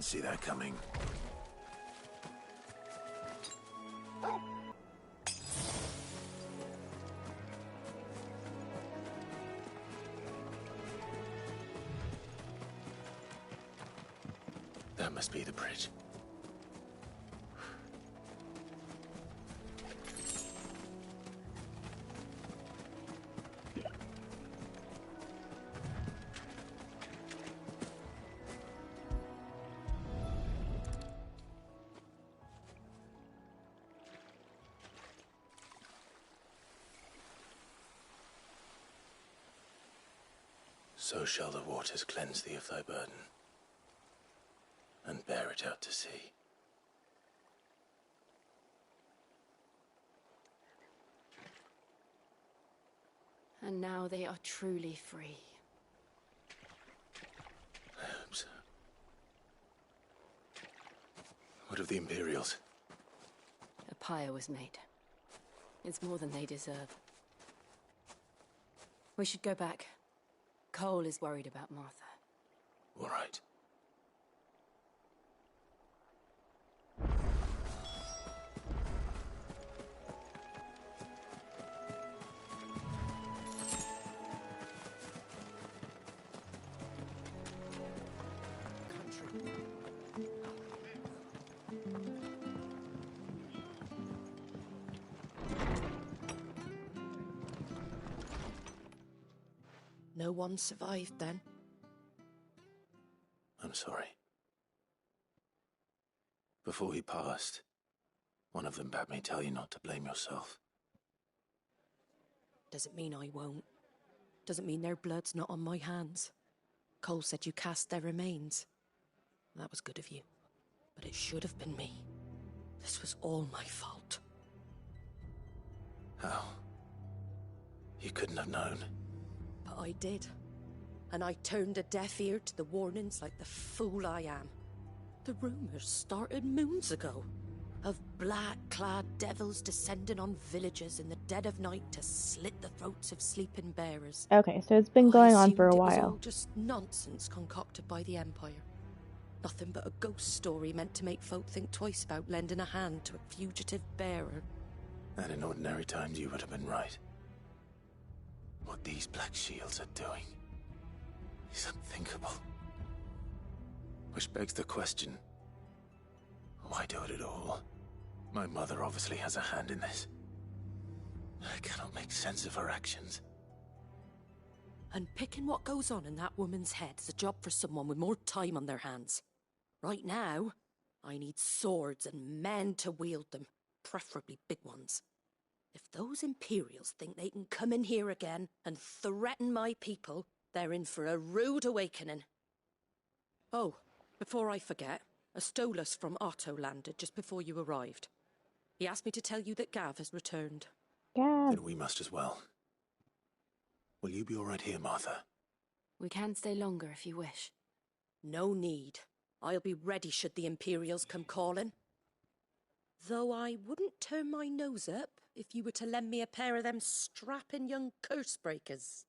Didn't see that coming. That must be the bridge. So shall the waters cleanse thee of thy burden, and bear it out to sea. And now they are truly free. I hope so. What of the Imperials? A pyre was made. It's more than they deserve. We should go back. Cole is worried about Martha. All right. No one survived then? I'm sorry. Before he passed, one of them bade me tell you not to blame yourself. Doesn't mean I won't. Doesn't mean their blood's not on my hands. Cole said you cast their remains. That was good of you. But it should have been me. This was all my fault. How? You couldn't have known. But I did. And I turned a deaf ear to the warnings like the fool I am. The rumours started moons ago. Of black-clad devils descending on villages in the dead of night to slit the throats of sleeping bearers. Okay, so it's been going on for a It was while. all just nonsense concocted by the Empire. Nothing but a ghost story meant to make folk think twice about lending a hand to a fugitive bearer. And in ordinary times you would have been right. What these Black Shields are doing is unthinkable. Which begs the question, why do it at all? My mother obviously has a hand in this. I cannot make sense of her actions. And picking what goes on in that woman's head is a job for someone with more time on their hands. Right now, I need swords and men to wield them, preferably big ones. If those Imperials think they can come in here again and threaten my people, they're in for a rude awakening. Oh, before I forget, a Stolas from Otto landed just before you arrived. He asked me to tell you that Gav has returned. Gav. Then we must as well. Will you be all right here, Martha? We can stay longer if you wish. No need. I'll be ready should the Imperials come calling. Though I wouldn't turn my nose up if you were to lend me a pair of them strapping young curse breakers.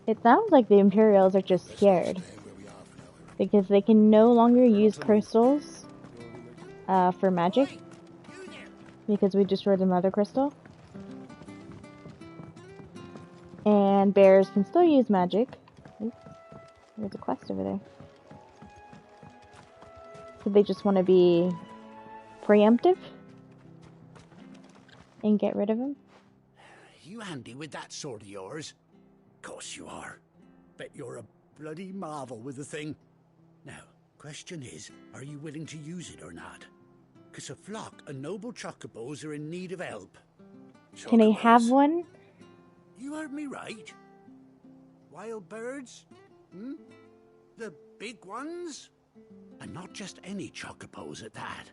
It sounds like the Imperials are just scared. Because they can no longer use crystals for magic. Because we destroyed another crystal. And bears can still use magic. Oops, there's a quest over there. So they just want to be preemptive and get rid of him. You handy with that sword of yours? Course you are. Bet you're a bloody marvel with the thing. Now, question is, are you willing to use it or not? 'Cause a flock of noble chocobos are in need of help. Can I have one? You heard me right. Wild birds? Hmm? The big ones? And not just any chocobos at that.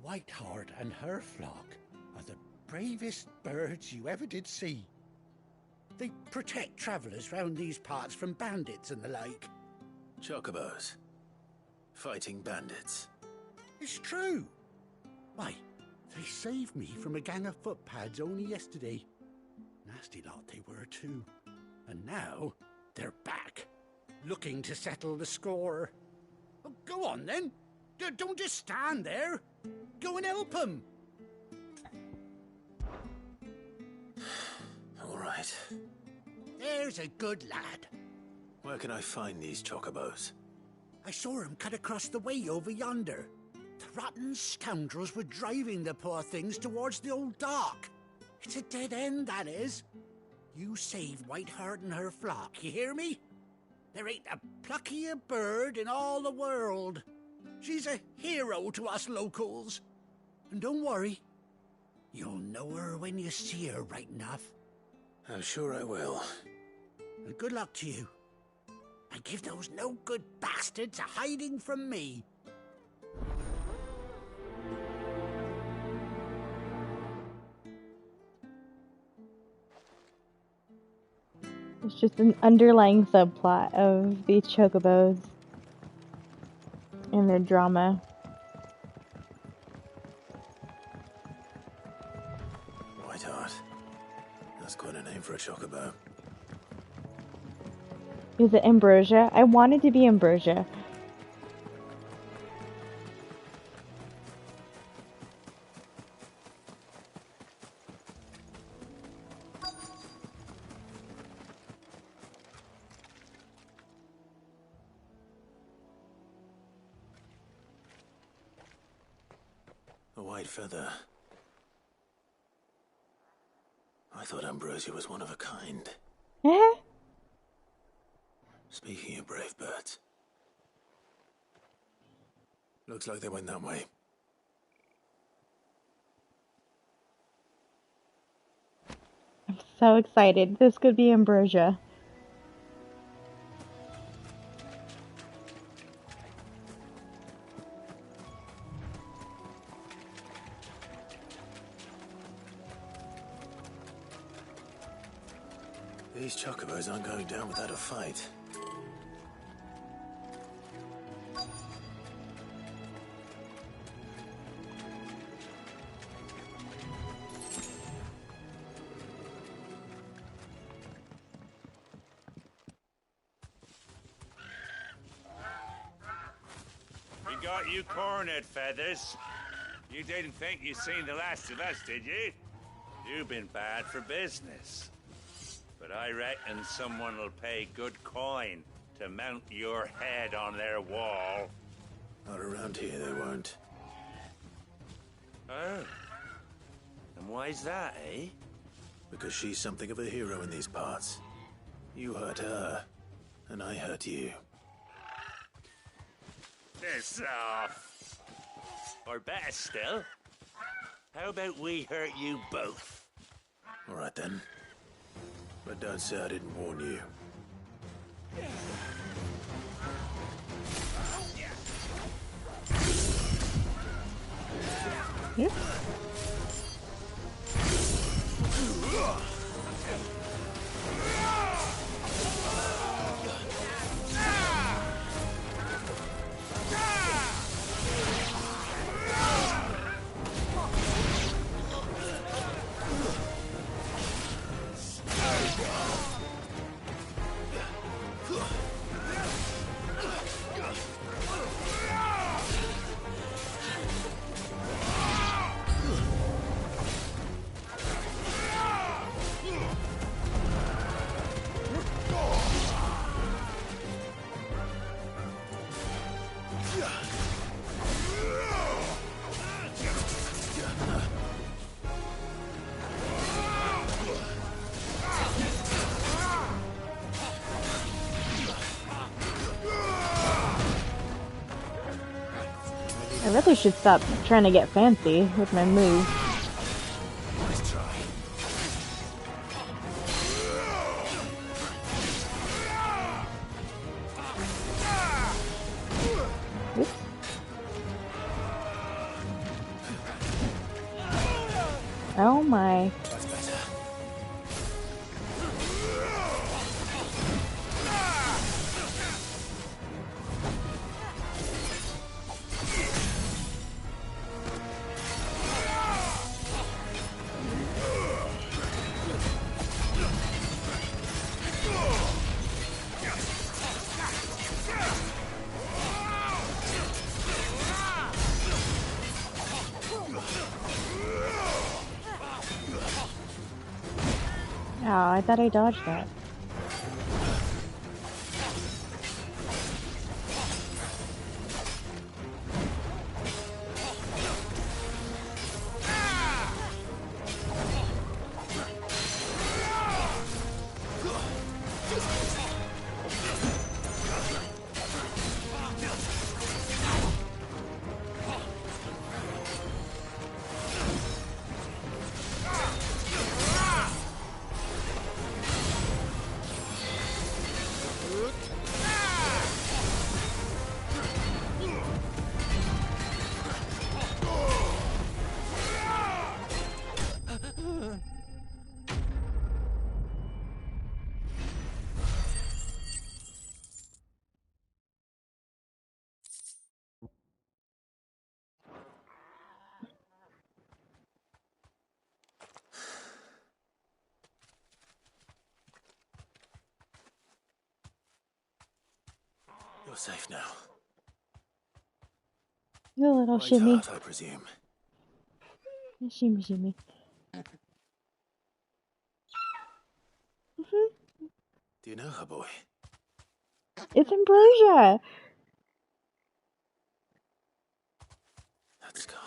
Whiteheart and her flock are the bravest birds you ever did see. They protect travellers round these parts from bandits and the like. Chocobos. Fighting bandits. It's true. Why, they saved me from a gang of footpads only yesterday. Nasty lot they were too. And now, they're back, looking to settle the score. Oh, go on then. Don't just stand there. Go and help them. All right. There's a good lad. Where can I find these chocobos? I saw him cut across the way over yonder. The rotten scoundrels were driving the poor things towards the old dock. It's a dead end, that is. You save Whiteheart and her flock, you hear me? There ain't a pluckier bird in all the world. She's a hero to us locals. And don't worry, you'll know her when you see her right enough. I'm sure I will. And good luck to you. And give those no-good bastards a hiding from me. It's just an underlying subplot of these chocobos and their drama. Whiteheart. That's quite a name for a chocobo. Is it Ambrosia? I wanted to be Ambrosia. A white feather. I thought Ambrosia was one of a kind. Speaking of brave birds. Looks like they went that way. I'm so excited. This could be Ambrosia. These chocobos aren't going down without a fight. We got you cornered, Feathers. You didn't think you'd seen the last of us, did you? You've been bad for business. But I reckon someone will pay good coin to mount your head on their wall. Not around here, they won't. Oh. And why's that, eh? Because she's something of a hero in these parts. You hurt her, and I hurt you. Piss off. Or better still, how about we hurt you both? All right then. But don't say I didn't warn you. Yeah. I really should stop trying to get fancy with my move. Nice try. Oops. Oh my. That's better. Oh, I thought I dodged that. You're safe now. A little Right shimmy. heart, I presume. Shimmy, shimmy. Do you know her, boy? It's Ambrosia! That scar.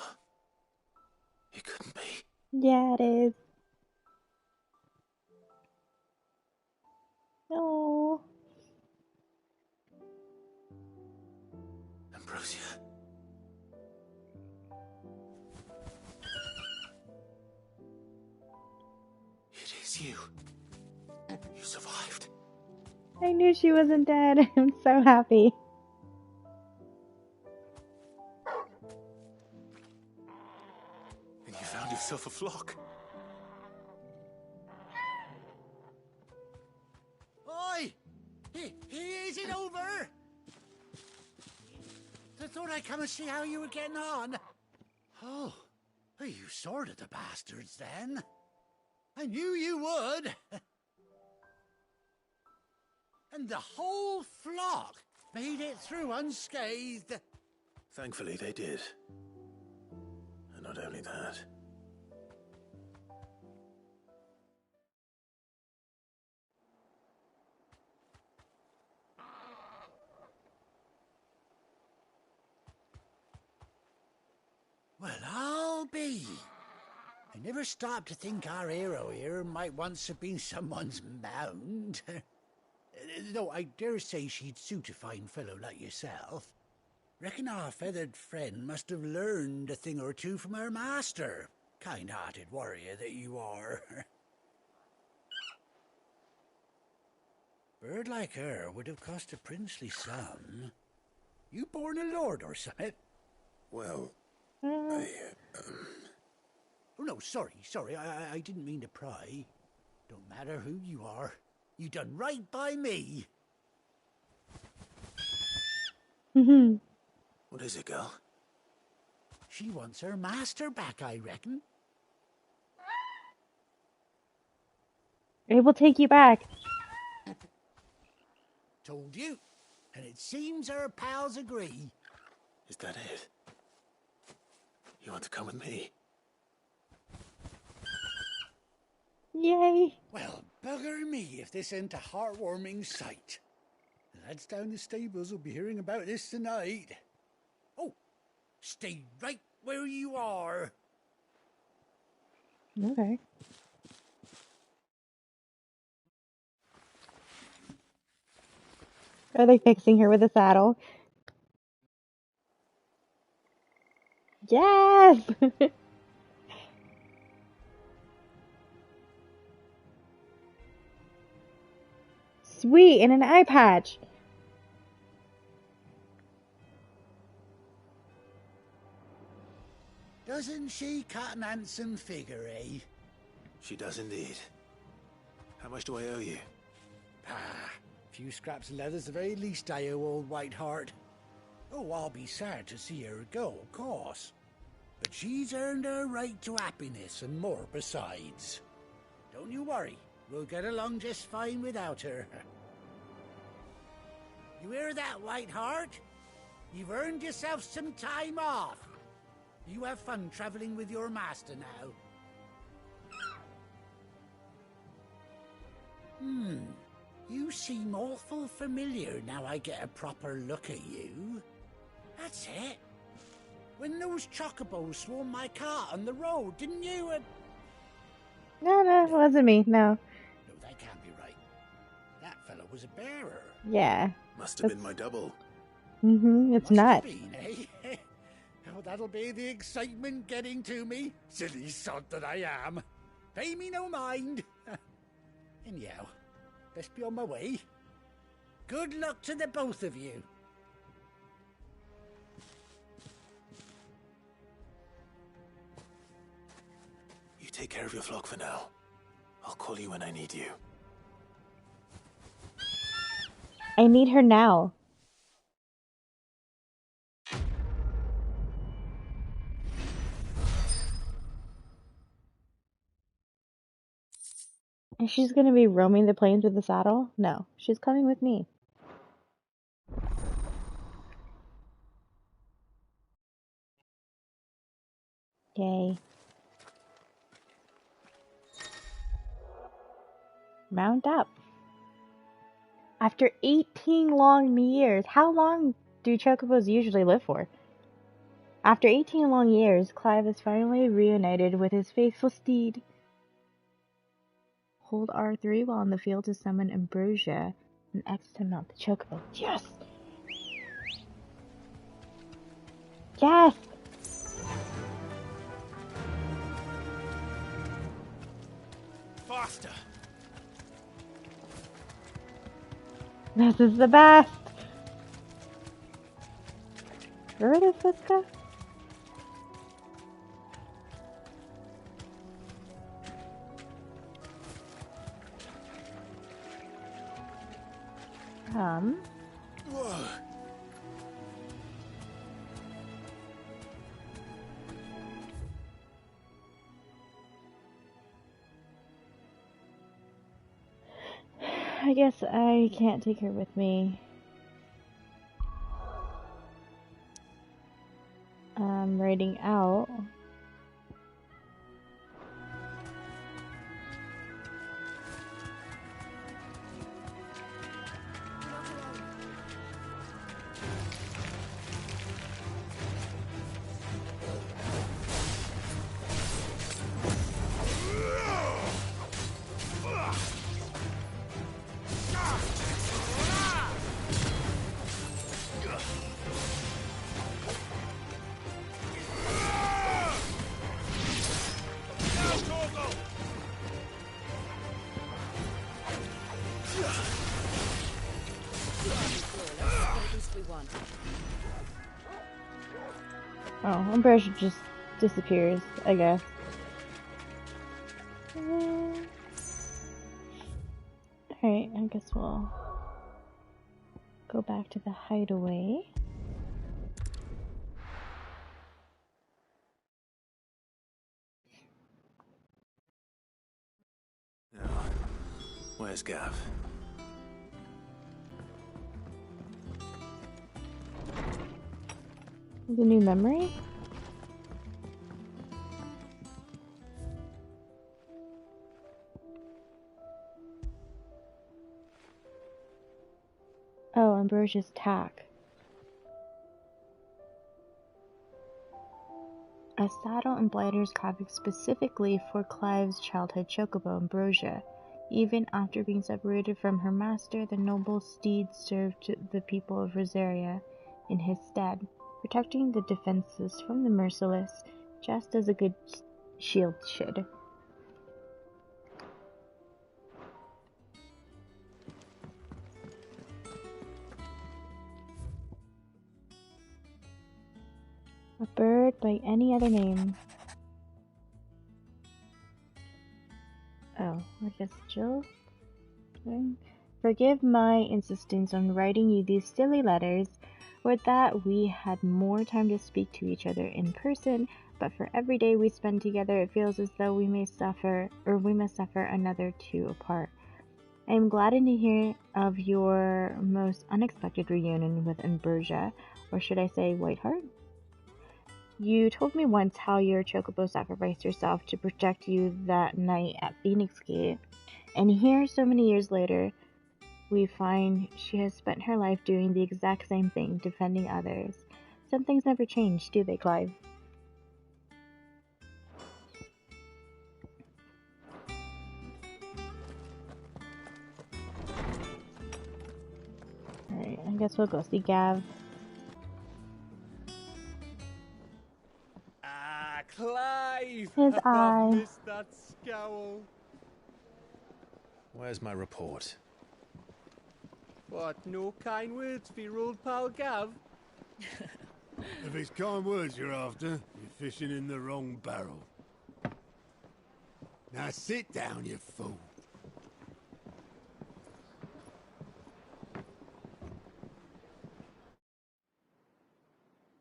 It couldn't be. Yeah, it is. Oh. Ambrosia. It is you. You survived. I knew she wasn't dead. I'm so happy. And you found yourself a flock. Oi! Is it over? I thought I'd come and see how you were getting on. Oh, you sorted the bastards then. I knew you would. And the whole flock made it through unscathed. Thankfully, they did. And not only that. Well, I'll be. I never stopped to think our hero here might once have been someone's mount. Though I dare say she'd suit a fine fellow like yourself. Reckon our feathered friend must have learned a thing or two from her master. Kind-hearted warrior that you are. Bird like her would have cost a princely sum. You born a lord or something? Well, Oh no, sorry, I didn't mean to pry. Don't matter who you are. You done right by me. What is it, girl? She wants her master back, I reckon. It will take you back. Told you. And it seems her pals agree. Is that it? You want to come with me? Yay. Well, bugger me if this ain't a heartwarming sight. The lads down the stables will be hearing about this tonight. Oh, stay right where you are. Okay. Are they fixing her with a saddle? Yes! Sweet, and an eye patch. Doesn't she cut an handsome figure, eh? She does indeed. How much do I owe you? Ah, a few scraps of leather's the very least I owe old Whiteheart. Oh, I'll be sad to see her go, of course. But she's earned her right to happiness and more besides. Don't you worry, we'll get along just fine without her. You hear that, Whiteheart? You've earned yourself some time off. You have fun traveling with your master now. You seem awful familiar now I get a proper look at you. That's it. When those chocobos swarmed my cart on the road, didn't you? No, it wasn't me. No. No, that can't be right. That fellow was a bearer. Yeah. Must have been my double. It's Must have not. been, eh? Oh, that'll be the excitement getting to me. Silly sod that I am. Pay me no mind. Anyhow, best be on my way. Good luck to the both of you. You take care of your flock for now. I'll call you when I need you. I need her now. And she's gonna be roaming the plains with the saddle? No, she's coming with me. Yay. Mount up. After 18 long years, how long do chocobos usually live for? After 18 long years, Clive is finally reunited with his faithful steed. Hold R3 while in the field to summon Ambrosia and X to mount the chocobo. Yes! Yes! Faster! This is the best! Where does this go? I guess I can't take her with me. I'm riding out. Oh, Ambrosia just disappears, I guess. Alright, I guess we'll go back to the hideaway. Now, where's Gav? The new memory? Oh, Ambrosia's tack. A saddle and blinders crafted specifically for Clive's childhood chocobo, Ambrosia. Even after being separated from her master, the noble steed served the people of Rosaria in his stead, protecting the defenseless from the merciless, just as a good shield should. A bird by any other name. Oh, I guess Jill? Forgive my insistence on writing you these silly letters. Would that we had more time to speak to each other in person, but for every day we spend together it feels as though we must suffer another two apart. I am gladdened to hear of your most unexpected reunion with Ambrosia, or should I say Whiteheart? You told me once how your chocobo sacrificed herself to protect you that night at Phoenix Gate. And here, so many years later, we find she has spent her life doing the exact same thing, defending others. Some things never change, do they, Clive? Alright, I guess we'll go see Gav. Ah, Clive! His I've eye. missed that scowl. Where's my report? What, no kind words for your old pal Gav? If it's kind words you're after, you're fishing in the wrong barrel. Now sit down, you fool.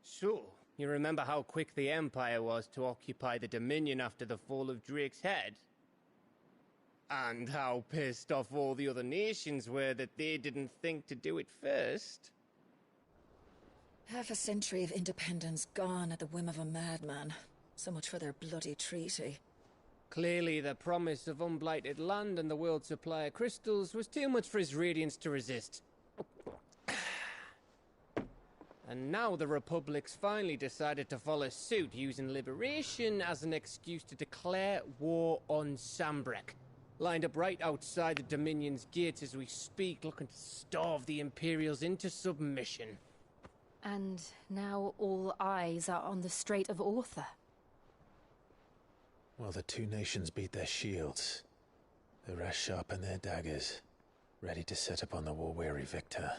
So, you remember how quick the Empire was to occupy the Dominion after the fall of Drake's head? And how pissed off all the other nations were that they didn't think to do it first? Half a century of independence gone at the whim of a madman. So much for their bloody treaty. Clearly, the promise of unblighted land and the world's supply of crystals was too much for his radiance to resist. And now the Republic's finally decided to follow suit, using liberation as an excuse to declare war on Sambrek. Lined up right outside the Dominion's gates as we speak, looking to starve the Imperials into submission. And now all eyes are on the Strait of Author. Well, the two nations beat their shields. The rest sharpen their daggers, ready to set upon the war-weary victor.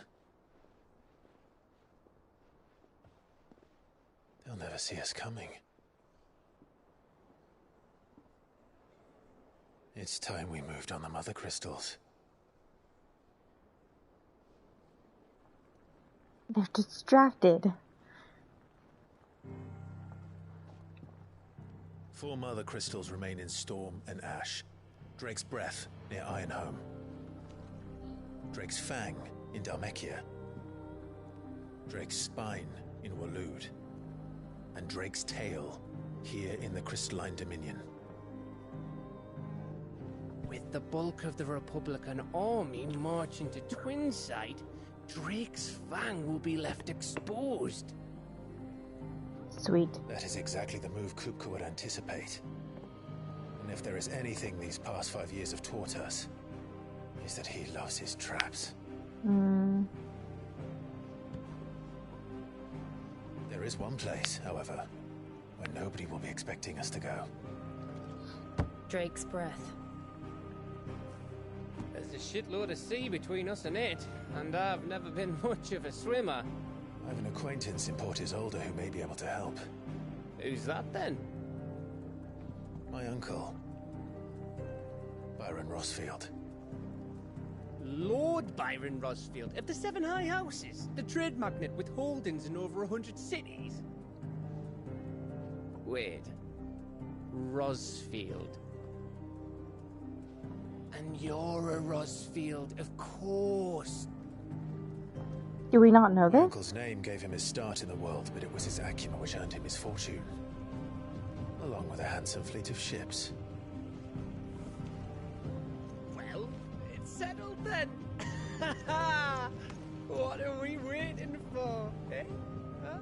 They'll never see us coming. It's time we moved on the mother crystals. They're distracted. 4 mother crystals remain in Storm and Ash. Drake's Breath near Ironhome. Drake's Fang in Dhalmekia. Drake's Spine in Waloed. And Drake's Tail here in the Crystalline Dominion. With the bulk of the Republican army marching to Twinside, Drake's Fang will be left exposed. Sweet. That is exactly the move Kupka would anticipate. And if there is anything these past 5 years have taught us, is that he loves his traps. There is one place, however, where nobody will be expecting us to go. Drake's Breath. There's a shitload of sea between us and it, and I've never been much of a swimmer. I have an acquaintance in Port Isolde who may be able to help. Who's that then? My uncle, Byron Rosfield. Lord Byron Rosfield of the 7 High Houses, the trade magnate with holdings in over 100 cities. Wait, Rosfield. And you're a Rosfield, of course. Do we not know My this? uncle's name gave him his start in the world, but it was his acumen which earned him his fortune. Along with a handsome fleet of ships. Well, it's settled then. What are we waiting for, eh? Huh?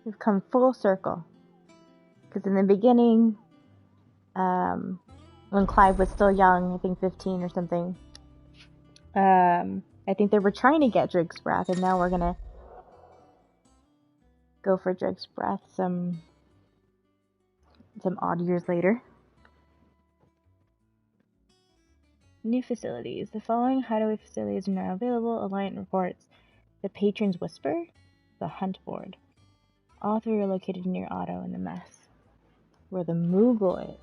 We've come full circle. Because in the beginning, when Clive was still young, I think 15 or something, I think they were trying to get Drake's Breath, and now we're gonna go for Drake's Breath some odd years later. New facilities. The following hideaway facilities are now available. Alliant reports the Patron's Whisper, the Hunt Board. All 3 are located near Otto and the Mess, where the Moogle is.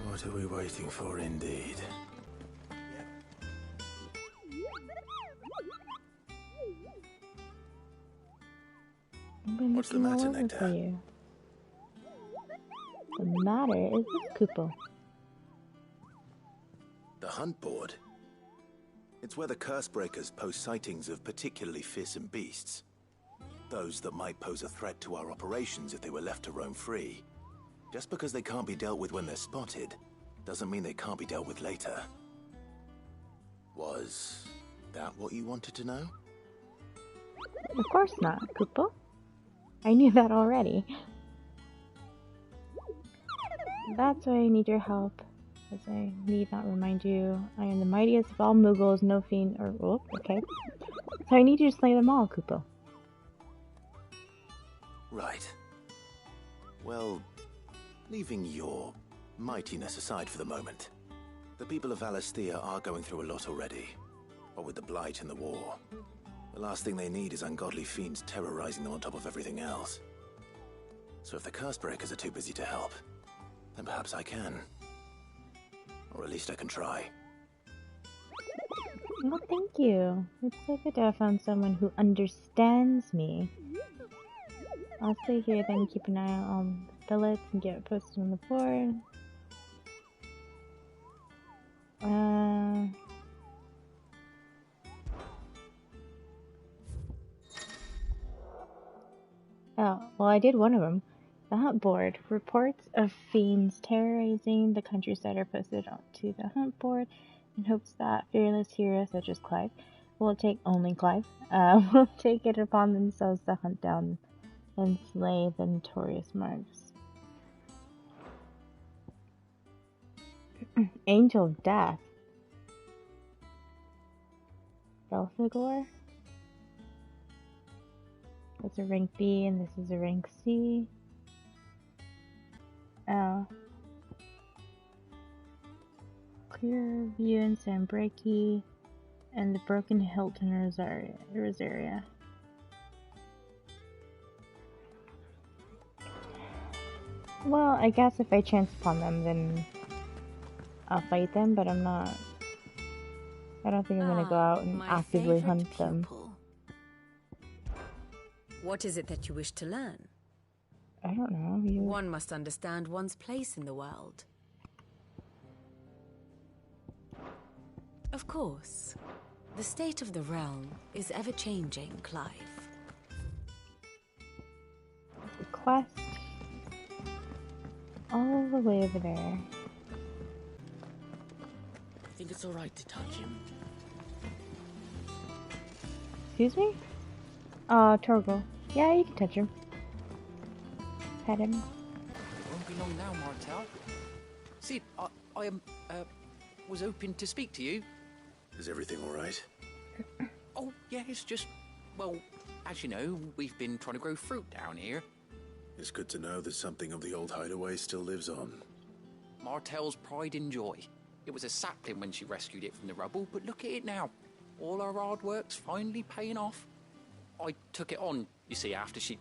What are we waiting for, indeed? I've been What's the looking all matter, over Nectar? for you. The matter is this Kupo. The hunt board? It's where the curse breakers post sightings of particularly fearsome beasts. Those that might pose a threat to our operations if they were left to roam free. Just because they can't be dealt with when they're spotted, doesn't mean they can't be dealt with later. Was that what you wanted to know? Of course not, Kupo. I knew that already. That's why I need your help. As I need not remind you, I am the mightiest of all Muggles, no fiend or... Oh, okay. So I need you to slay them all, Kupo. Right. Well, leaving your mightiness aside for the moment, the people of Valisthea are going through a lot already. What with the Blight and the war. The last thing they need is ungodly fiends terrorizing them on top of everything else. So if the curse breakers are too busy to help, then perhaps I can. Or at least I can try. Well, thank you. It's so good to have found someone who understands me. I'll stay here then, keep an eye on the billets and get it posted on the board. Oh, well, I did one of them. The hunt board. Reports of fiends terrorizing the countryside are posted onto the hunt board in hopes that fearless heroes such as Clive will take it upon themselves to hunt down and slay the notorious marks. Angel of Death. Belphegor? That's a rank B and this is a rank C. Oh. Clear view in Sambreki and the broken hilt in Rosaria. Well, I guess if I chance upon them, then I'll fight them, but I don't think I'm gonna go out and actively hunt them. What is it that you wish to learn? I don't know. One must understand one's place in the world. Of course. The state of the realm is ever-changing, Clive. The quest. All the way over there. I think it's alright to touch him. Excuse me? Torgal. Yeah, you can touch him. Pet him. It won't be long now, Martel. See, I was hoping to speak to you. Is everything alright? Oh, yeah, it's just... Well, as you know, we've been trying to grow fruit down here. It's good to know that something of the old hideaway still lives on. Martel's pride and joy. It was a sapling when she rescued it from the rubble, but look at it now. All our hard work's finally paying off. I took it on, you see, after she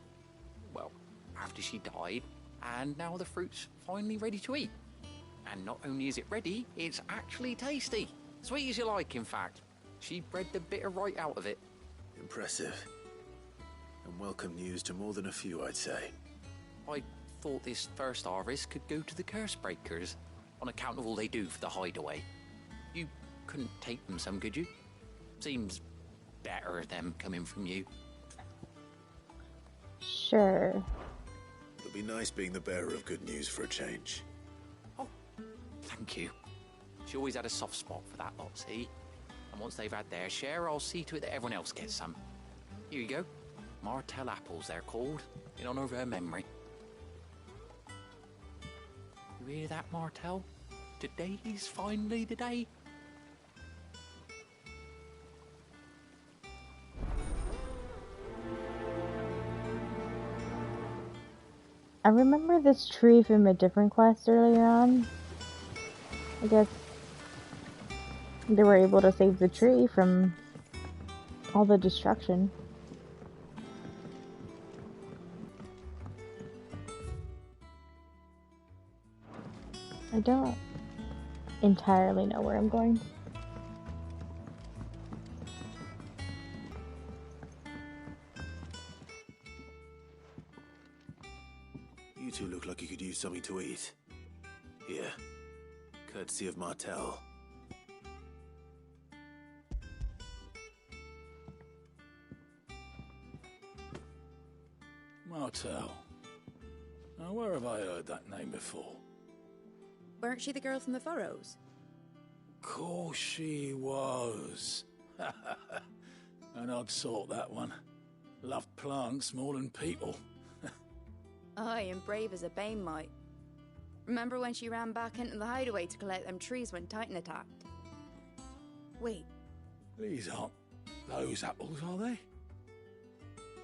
died, and now the fruit's finally ready to eat. And not only is it ready, it's actually tasty. Sweet as you like, in fact. She bred the bitter right out of it. Impressive. And welcome news to more than a few, I'd say. I thought this first harvest could go to the curse breakers, on account of all they do for the hideaway. You couldn't take them some, could you? Seems better them coming from you. Sure. It'll be nice being the bearer of good news for a change. Oh, thank you. She always had a soft spot for that lot, see? And once they've had their share, I'll see to it that everyone else gets some. Here you go. Martel apples, they're called, in honor of her memory. You hear that, Martel? Today's finally the day. I remember this tree from a different quest earlier on. I guess they were able to save the tree from all the destruction. I don't entirely know where I'm going. You two look like you could use something to eat. Here. Courtesy of Martel. Martel. Now, where have I heard that name before? Weren't she the girl from the Furrows? Course she was. An odd sort, that one. Loved plants more than people. Aye, and brave as a bane might. Remember when she ran back into the hideaway to collect them trees when Titan attacked? Wait. These aren't those apples, are they?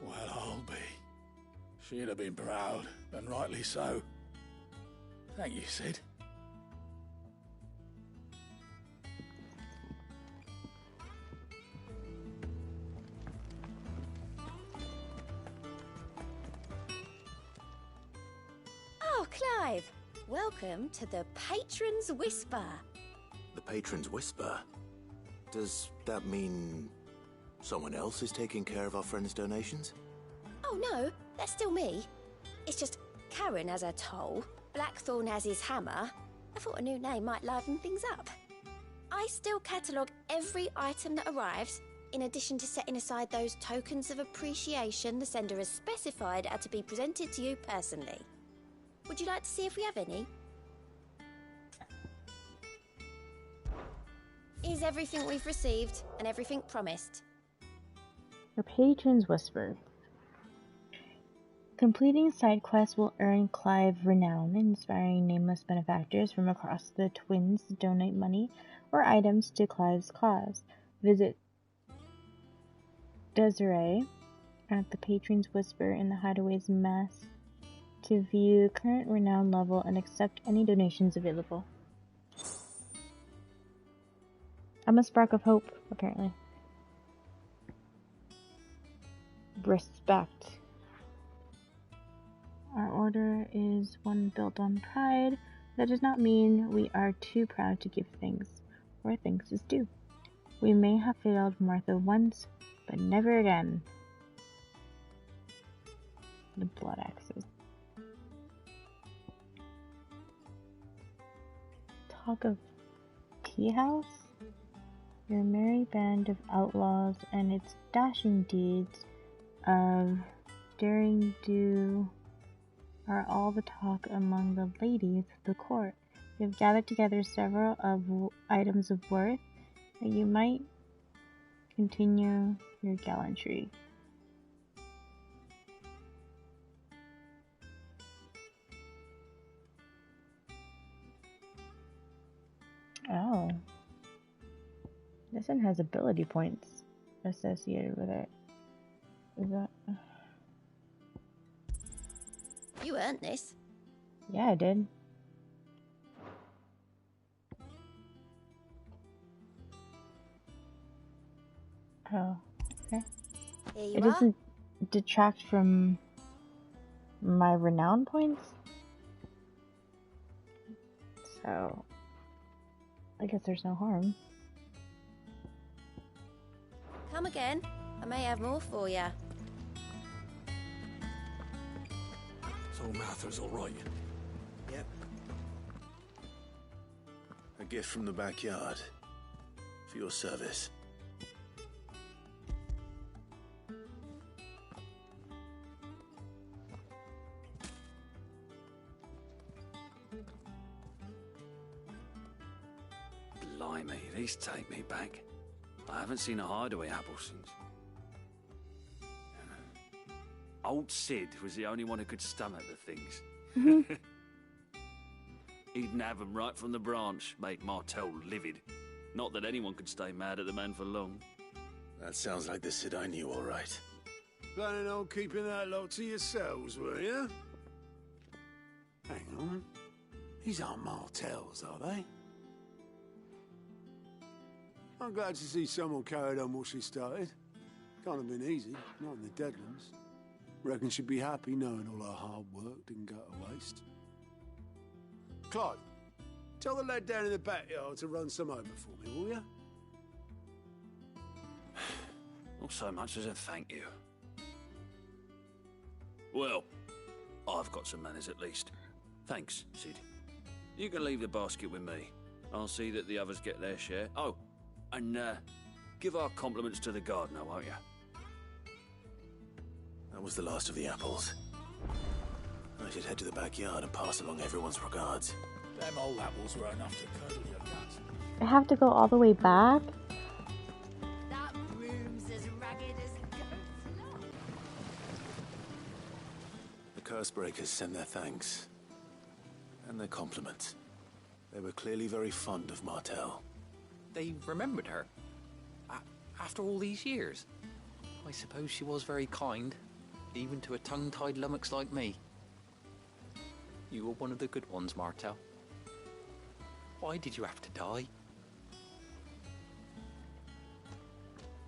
Well, I'll be. She'd have been proud, and rightly so. Thank you, Sid. Oh, Clive! Welcome to the Patron's Whisper. The Patron's Whisper? Does that mean someone else is taking care of our friend's donations? Oh no, that's still me. It's just Karen has her toll, Blackthorn has his hammer. I thought a new name might liven things up. I still catalogue every item that arrives, in addition to setting aside those tokens of appreciation the sender has specified are to be presented to you personally. Would you like to see if we have any? Here's everything we've received and everything promised. The Patron's Whisper. Completing side quests will earn Clive renown, inspiring nameless benefactors from across the Twins to donate money or items to Clive's cause. Visit Desiree at the Patron's Whisper in the Hideaway's Mess to view current renown level and accept any donations available. I'm a spark of hope, apparently. Respect. Our order is one built on pride. That does not mean we are too proud to give thanks where thanks is due. We may have failed Martha once, but never again. The blood axes. Talk of tea house? Your merry band of outlaws and its dashing deeds of daring do are all the talk among the ladies of the court. You have gathered together several items of worth that you might continue your gallantry. Oh. This one has ability points associated with it. Is that... You earned this. Yeah, I did. Oh, okay. Here you It are. doesn't detract from my renown points. So, I guess there's no harm. Come again. I may have more for you. So Martha's all right. Yep. A gift from the backyard. For your service. Blimey, these take me back. I haven't seen a hideaway apple since. Old Sid was the only one who could stomach the things. He'd nab 'em right from the branch, make Martel livid. Not that anyone could stay mad at the man for long. That sounds like the Sid I knew, all right. Planning on keeping that lot to yourselves, were you? Hang on. These aren't Martels, are they? I'm glad to see someone carried on what she started. Can't have been easy, not in the Deadlands. Reckon she'd be happy knowing all her hard work didn't go to waste. Clive, tell the lad down in the backyard to run some over for me, will you? Not so much as a thank you. Well, I I've got some manners at least. Thanks, Sid. You can leave the basket with me. I'll see that the others get their share. Oh, and give our compliments to the gardener, won't you? That was the last of the apples. I should head to the backyard and pass along everyone's regards. Them old apples were enough to curdle your guts. I have to go all the way back? That room's as ragged as a goat's lot. The Cursebreakers send their thanks. And their compliments. They were clearly very fond of Martell. They remembered her. After all these years. I suppose she was very kind, even to a tongue-tied lummox like me. You were one of the good ones, Martell. Why did you have to die?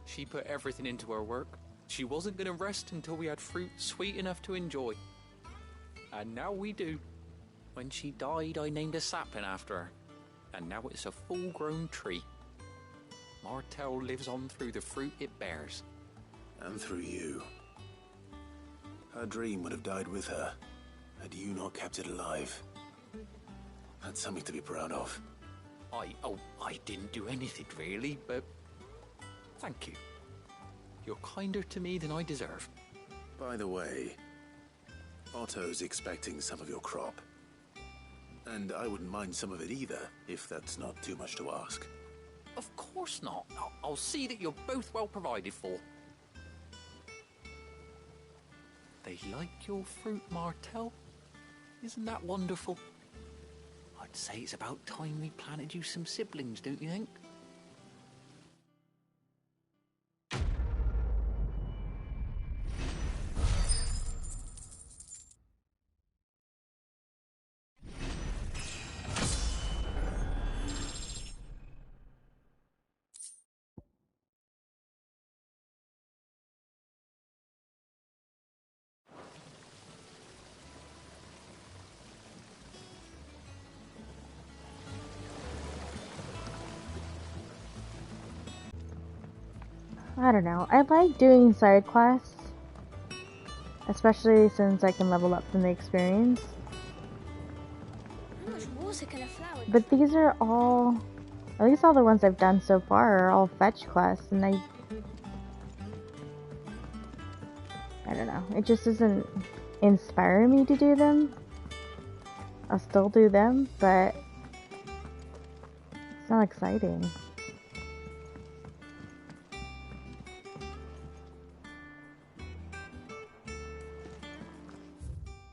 She put everything into her work. She wasn't going to rest until we had fruit sweet enough to enjoy. And now we do. When she died, I named a sapling after her. And now it's a full-grown tree. Martell lives on through the fruit it bears. And through you. Her dream would have died with her, had you not kept it alive. That's something to be proud of. I didn't do anything really, but thank you. You're kinder to me than I deserve. By the way, Otto's expecting some of your crop. And I wouldn't mind some of it either, if that's not too much to ask. Of course not. I'll see that you're both well provided for. They like your fruit, Martell. Isn't that wonderful? I'd say it's about time we planted you some siblings, don't you think? I don't know. I like doing side quests, especially since I can level up from the experience. How much water can a flower? But these are all, at least all the ones I've done so far are all fetch quests, and I don't know. It just doesn't inspire me to do them. I'll still do them, but it's not exciting.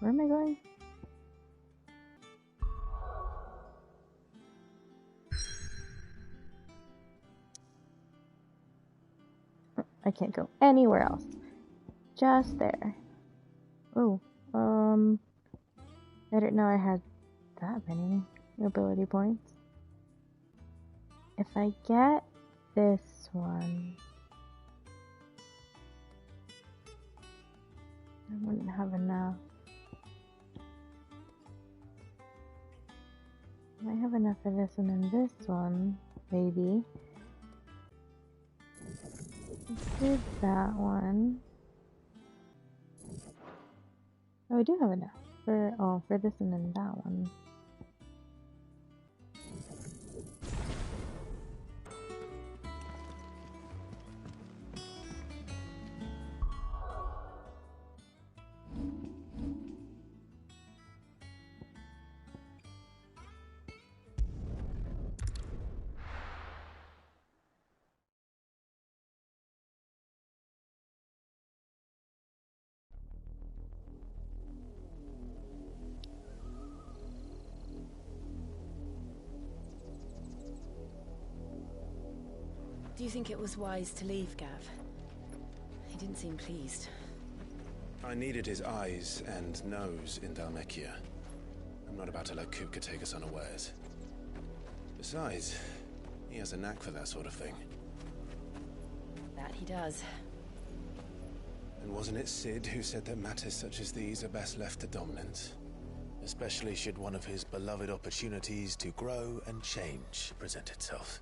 Where am I going? I can't go anywhere else. Just there. Oh, I didn't know I had that many ability points. If I get this one, I wouldn't have enough. I might have enough for this one and this one, maybe. Let's do that one. Oh, I do have enough for this one and that one. Do you think it was wise to leave, Gav? He didn't seem pleased. I needed his eyes and nose in Dhalmekia. I'm not about to let Kupka take us unawares. Besides, he has a knack for that sort of thing. That he does. And wasn't it Sid who said that matters such as these are best left to dominance? Especially should one of his beloved opportunities to grow and change present itself.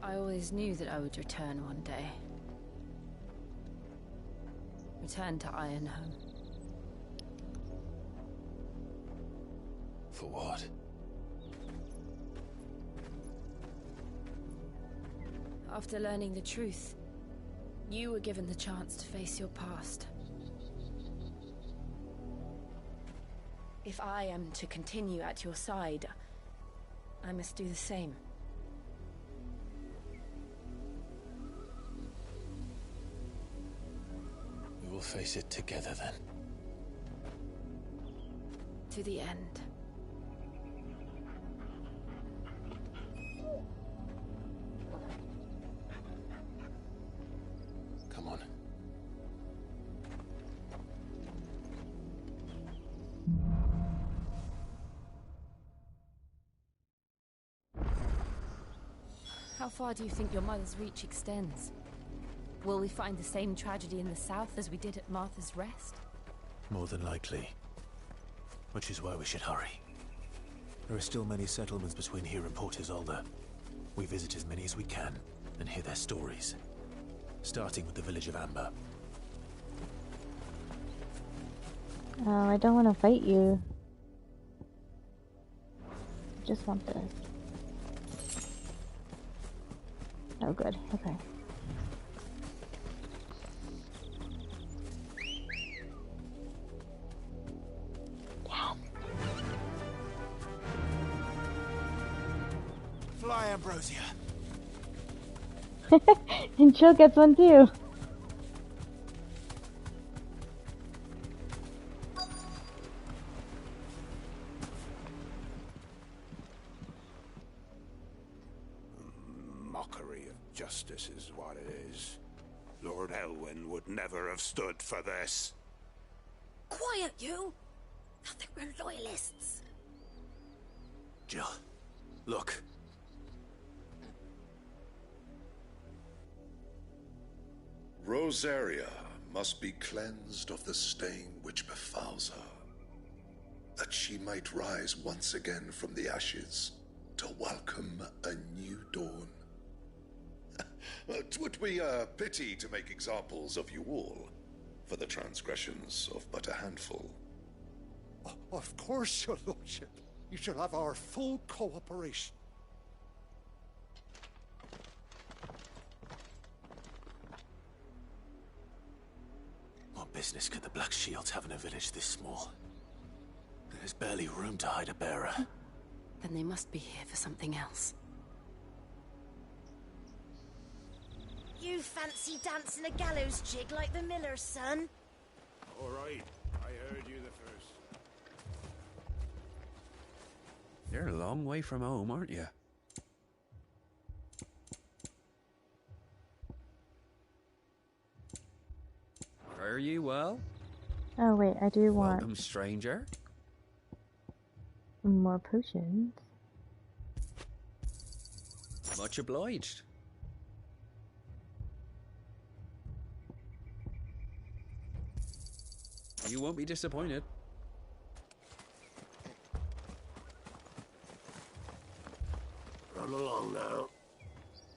I always knew that I would return one day. Return to Ironhome. For what? After learning the truth, you were given the chance to face your past. If I am to continue at your side, I must do the same. We will face it together then. To the end. Come on. How far do you think your mother's reach extends? Will we find the same tragedy in the south as we did at Martha's Rest? More than likely. Which is why we should hurry. There are still many settlements between here and Port Isolde. We visit as many as we can and hear their stories. Starting with the village of Amber. Oh, I don't want to fight you. I just want this. Oh, good. Okay. Fly, Ambrosia. And Chill gets one too. Mockery of justice is what it is. Lord Elwyn would never have stood for this. Quiet, you! I think we're loyalists. Jill, look. Rosaria must be cleansed of the stain which befouls her, that she might rise once again from the ashes to welcome a new dawn. 'Twould be a pity to make examples of you all, for the transgressions of but a handful. Of course, your lordship. You shall have our full cooperation. What business could the Black Shields have in a village this small? There's barely room to hide a bearer. Then they must be here for something else. You fancy dancing a gallows jig like the miller's son? All right, I heard you the first. You're a long way from home, aren't you? Fare you well? Oh wait, I do want Welcome, stranger. more potions. Much obliged. You won't be disappointed. Run along now,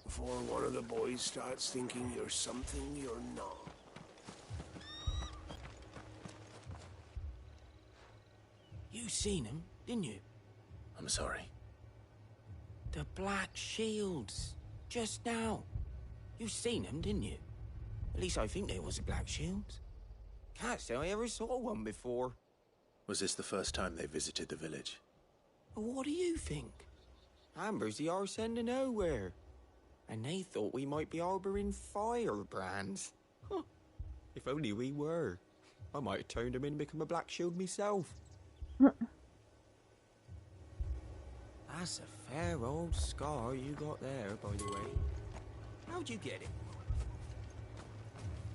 before one of the boys starts thinking you're something you're not. You seen him, didn't you? I'm sorry. The Black Shields. Just now. You seen them, didn't you? At least I think there was a Black Shields. Can't say I ever saw one before. Was this the first time they visited the village? What do you think? Amber's the arse end of nowhere. And they thought we might be harbouring firebrands. Huh. If only we were. I might have turned them in and become a Black Shield myself. That's a fair old scar you got there, by the way. How'd you get it?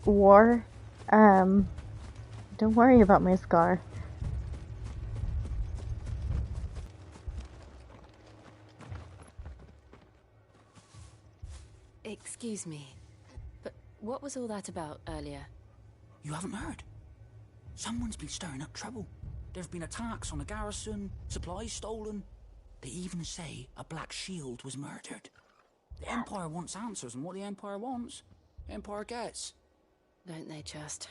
War. Don't worry about my scar. Excuse me, but what was all that about earlier? You haven't heard? Someone's been stirring up trouble. There've been attacks on the garrison, supplies stolen. They even say a Black Shield was murdered. The Empire wants answers, and what the Empire wants, the Empire gets. Don't they just?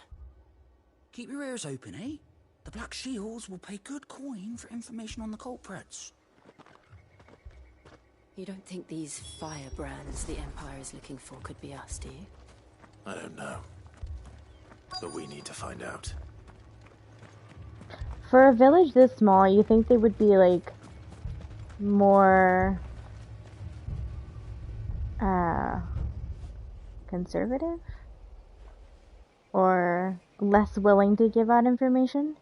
Keep your ears open, eh? The Black Shields will pay good coin for information on the culprits. You don't think these firebrands the Empire is looking for could be us, do you? I don't know. But we need to find out. For a village this small, you think they would be, like, more conservative? Or less willing to give out information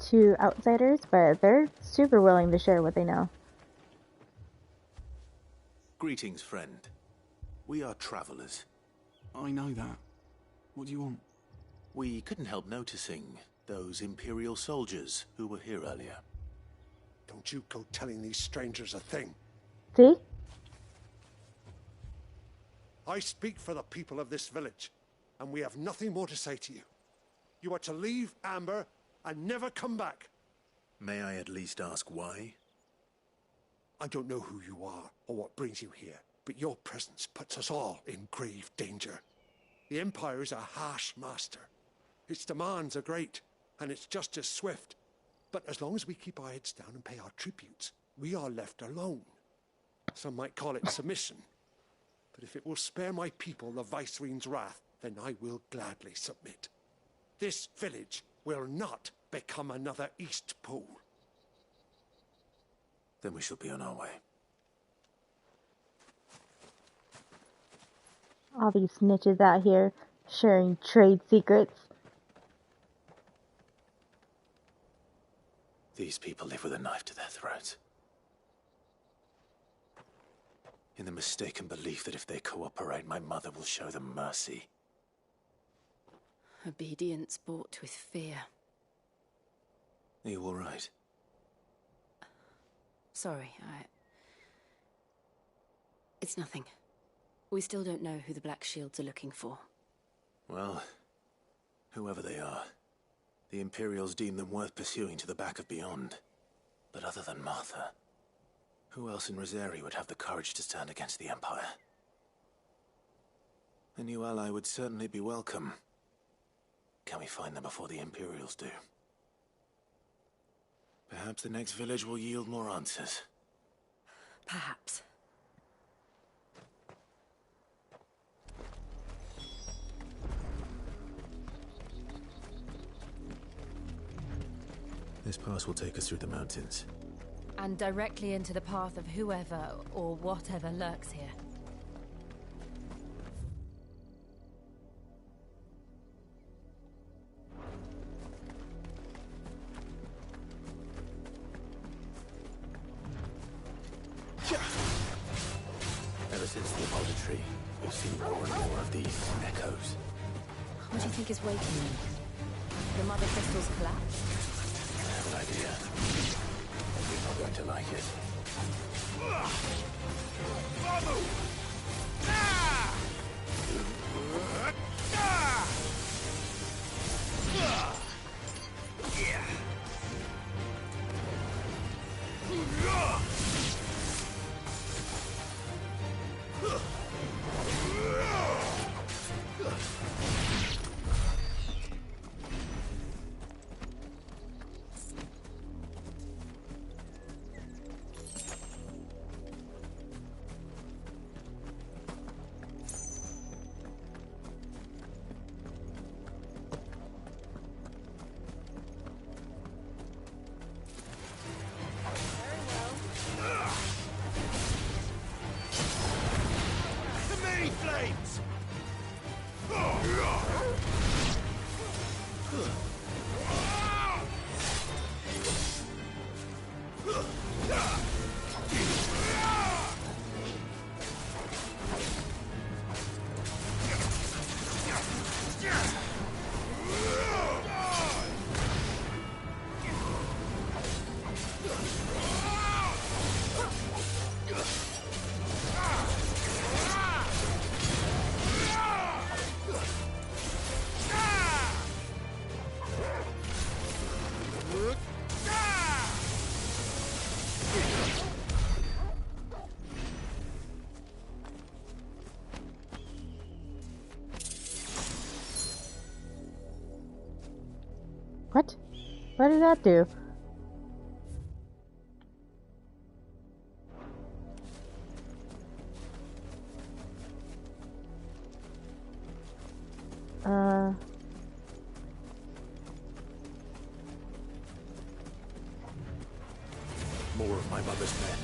to outsiders, but they're super willing to share what they know. Greetings, friend. We are travelers. I know that. What do you want? We couldn't help noticing those Imperial soldiers who were here earlier. Don't you go telling these strangers a thing. See? I speak for the people of this village, and we have nothing more to say to you. You are to leave Amber and never come back. May I at least ask why? I don't know who you are or what brings you here, but your presence puts us all in grave danger. The Empire is a harsh master. Its demands are great, and its justice swift. But as long as we keep our heads down and pay our tributes, we are left alone. Some might call it submission. But if it will spare my people the Viceroy's wrath, then I will gladly submit. This village will not become another East Pool. Then we shall be on our way. All these snitches out here sharing trade secrets. These people live with a knife to their throats. In the mistaken belief that if they cooperate, my mother will show them mercy. Obedience bought with fear. Are you all right? Sorry, It's nothing. We still don't know who the Black Shields are looking for. Well, whoever they are, the Imperials deem them worth pursuing to the back of beyond. But other than Martha, who else in Rosari would have the courage to stand against the Empire? A new ally would certainly be welcome. Can we find them before the Imperials do? Perhaps the next village will yield more answers. Perhaps. This pass will take us through the mountains. And directly into the path of whoever or whatever lurks here. Ever since the laboratory, we've seen more and more of these echoes. What do you think is waking them? The mother crystals collapse? I have an idea. And you're not going to like it. What did that do? More of my mother's men.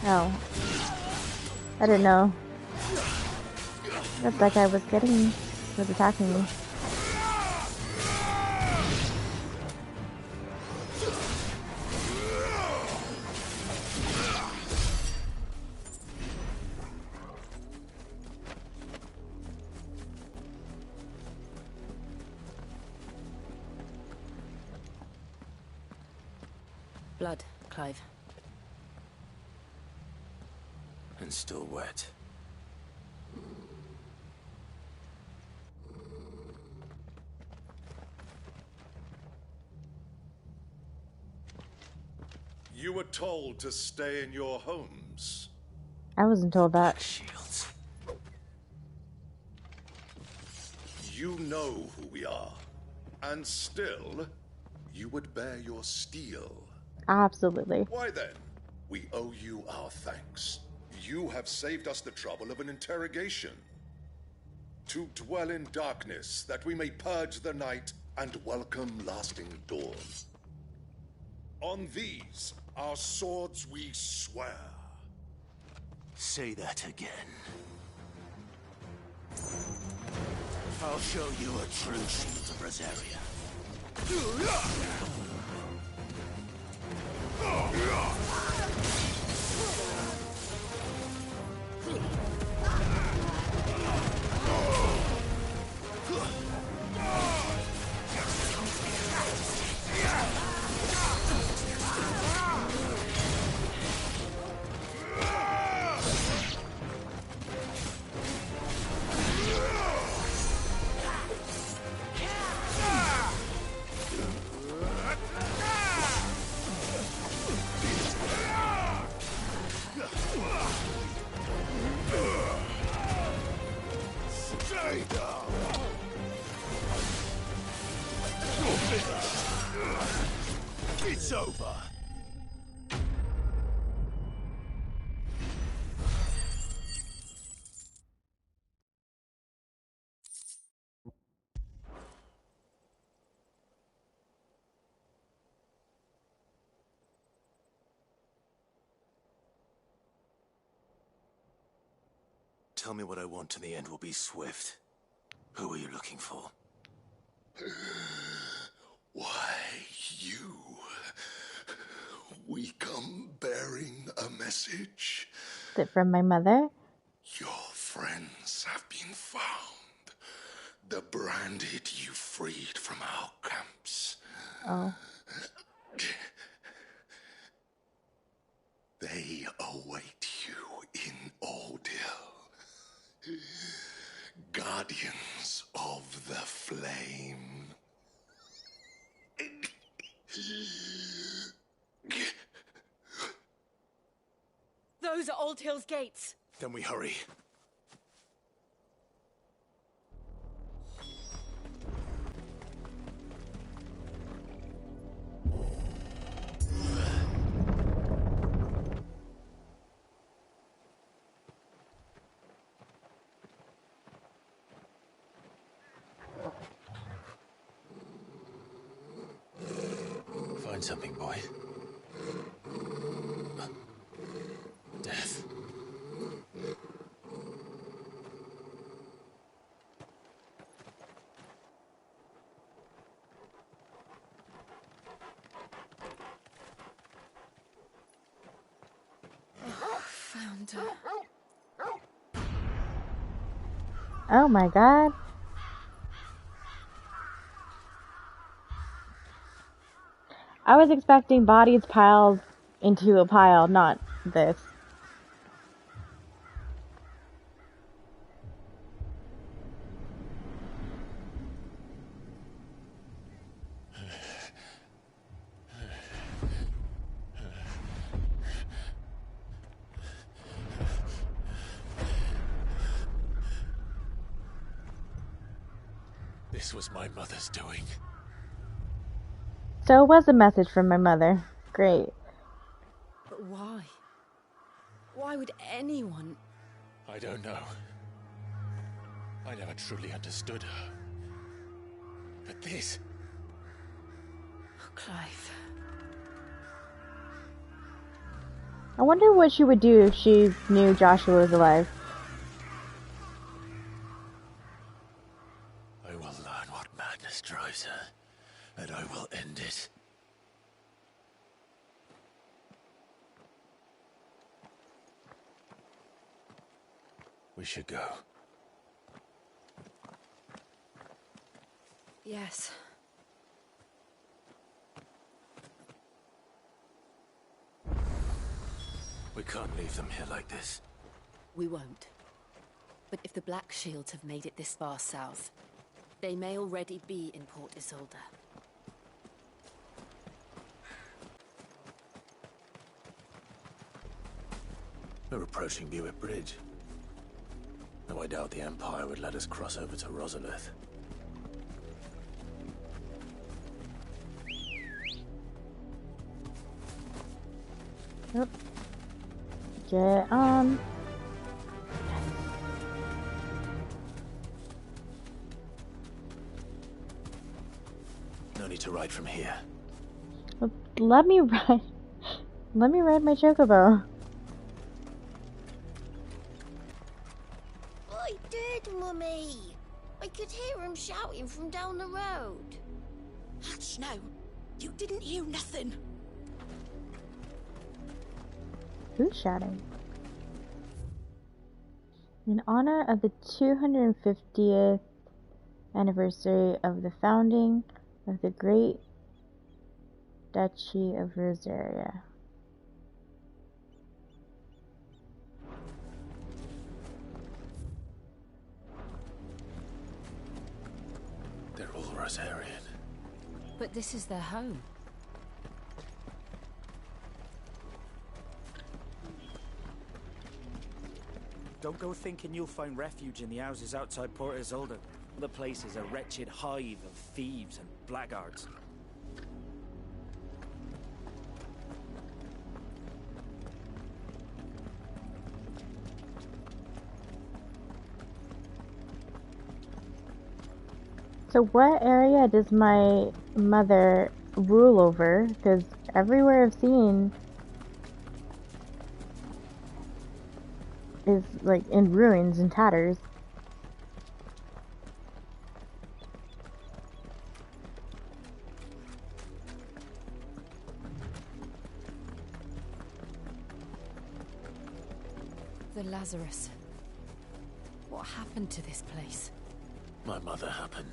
Oh. I didn't know that guy was attacking me. Blood, Clive. And still wet. You were told to stay in your homes. I wasn't told that. Shields. You know who we are. And still, you would bear your steel. Absolutely. Why then? We owe you our thanks. You have saved us the trouble of an interrogation. To dwell in darkness, that we may purge the night and welcome lasting dawn. On these, our swords we swear. Say that again. I'll show you a true shield of Rosaria. It's over. Tell me what I want and the end will be swift. Who are you looking for? Why, you. We come bearing a message. Is it from my mother? Your friends have been found. The branded you freed from our camps. Oh. They await you in Oldhill. guardians of the flame. Those are Old Hill's gates. Then we hurry. Find something, boy. Death. Found her. Oh my god. I was expecting bodies piled into a pile, not this. This was my mother's doing. So it was a message from my mother. Great. But why? Why would anyone... I don't know. I never truly understood her. But this... Oh, Clive. I wonder what she would do if she knew Joshua was alive. I will learn what madness drives her, and I will end it. We should go. Yes. We can't leave them here like this. We won't. But if the Black Shields have made it this far south, they may already be in Port Isolde. We're approaching Buick Bridge. Though I doubt the Empire would let us cross over to Rosalith. Yep. Get on. No need to ride from here. Let me ride. Let me ride my chocobo. I did, Mummy. I could hear him shouting from down the road. Hatch, no. You didn't hear nothing. Who's shouting? In honor of the 250th anniversary of the founding of the Great Duchy of Rosaria. They're all Rosarian. But this is their home. Don't go thinking you'll find refuge in the houses outside Port Isolde. The place is a wretched hive of thieves and blackguards. So what area does my mother rule over? Because everywhere I've seen is like in ruins and tatters. The Lazarus. What happened to this place? My mother happened.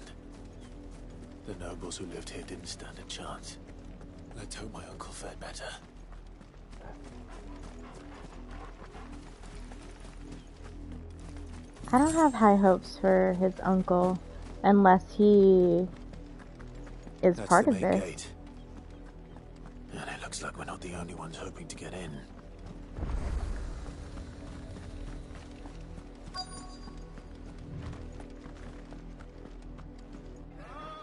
The nobles who lived here didn't stand a chance. Let's hope my uncle fared better. I don't have high hopes for his uncle unless he is That's part the of main this. gate. And it looks like we're not the only ones hoping to get in.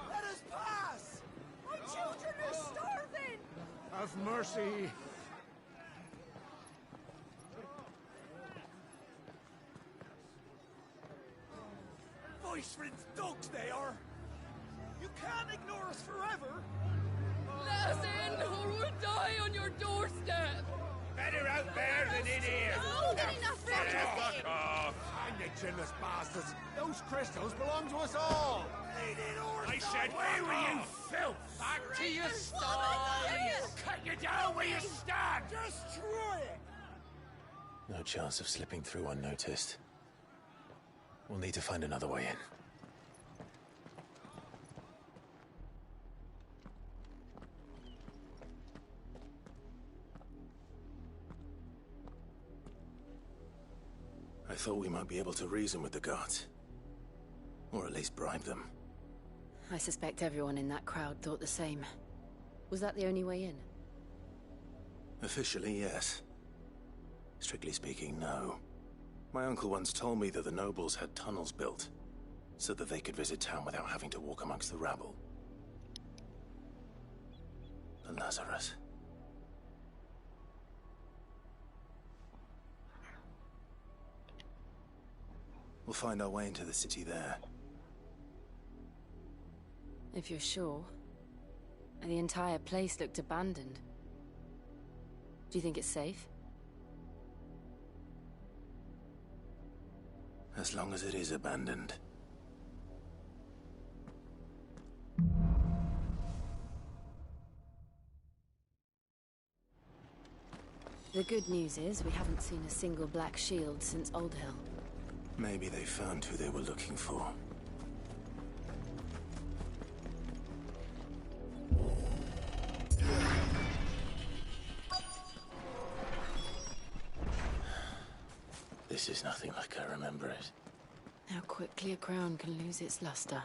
Let us pass! My children are starving! Have mercy! Viceroy's dogs they are! You can't ignore us forever! Let us in, or we'll die on your doorstep! Better out there than in here! More than enough for Fuck off! Hang the chinless bastards! Those crystals belong to us all! I said, where were you, filth? Back to your sties! Cut you down where you stand! Destroy it! No chance of slipping through unnoticed. We'll need to find another way in. I thought we might be able to reason with the guards. Or at least bribe them. I suspect everyone in that crowd thought the same. Was that the only way in? Officially, yes. Strictly speaking, no. My uncle once told me that the nobles had tunnels built, so that they could visit town without having to walk amongst the rabble. The Lazarus. We'll find our way into the city there. If you're sure. The entire place looked abandoned. Do you think it's safe? As long as it is abandoned. The good news is we haven't seen a single black shield since Old Hill. Maybe they found who they were looking for. This is nothing like I remember it. How quickly a crown can lose its luster.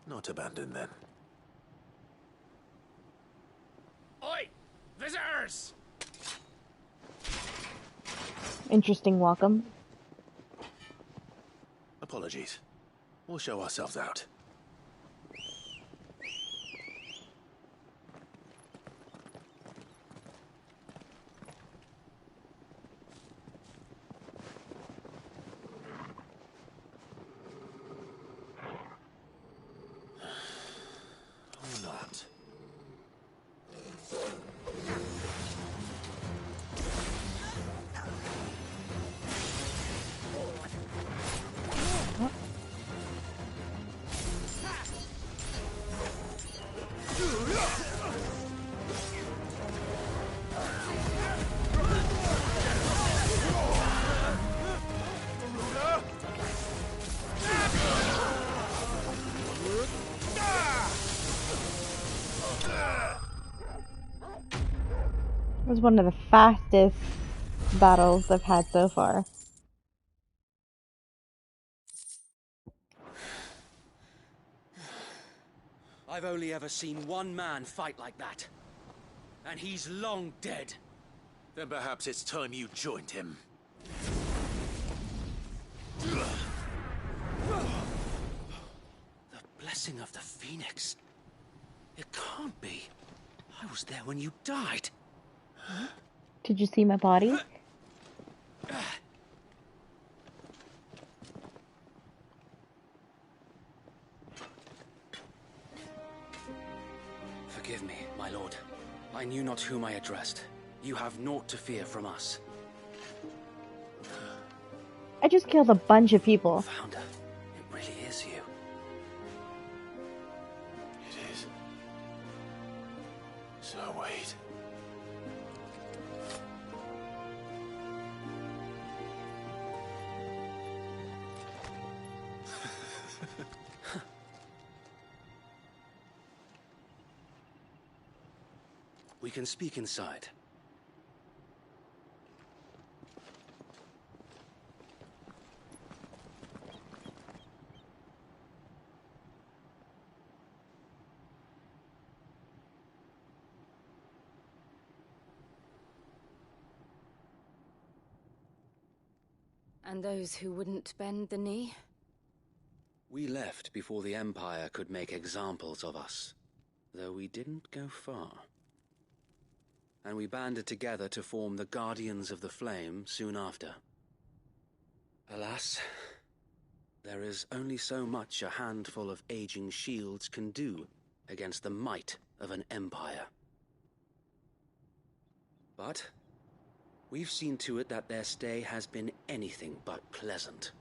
Not abandoned, then. Oi! Visitors! Interesting welcome. Apologies. We'll show ourselves out. Or not. It was one of the fastest battles I've had so far. I've only ever seen one man fight like that. And he's long dead. Then perhaps it's time you joined him. The blessing of the Phoenix. It can't be. I was there when you died. Did you see my body? Forgive me, my lord. I knew not whom I addressed. You have naught to fear from us. I just killed a bunch of people. Founder, it really is you. So wait. We can speak inside. And those who wouldn't bend the knee? We left before the Empire could make examples of us, though we didn't go far. And we banded together to form the Guardians of the Flame soon after. Alas, there is only so much a handful of aging shields can do against the might of an empire. But we've seen to it that their stay has been anything but pleasant.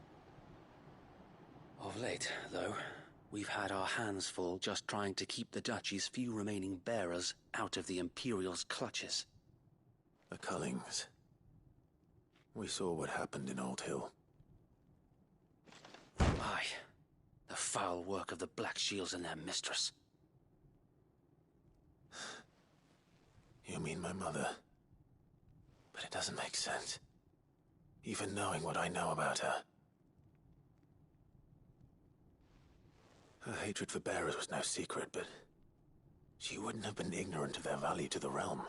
Of late, though, we've had our hands full just trying to keep the Duchy's few remaining bearers out of the Imperial's clutches. The Cullings. We saw what happened in Old Hill. Aye, the foul work of the Black Shields and their mistress. You mean my mother? But it doesn't make sense. Even knowing what I know about her. Her hatred for bearers was no secret, but she wouldn't have been ignorant of their value to the realm.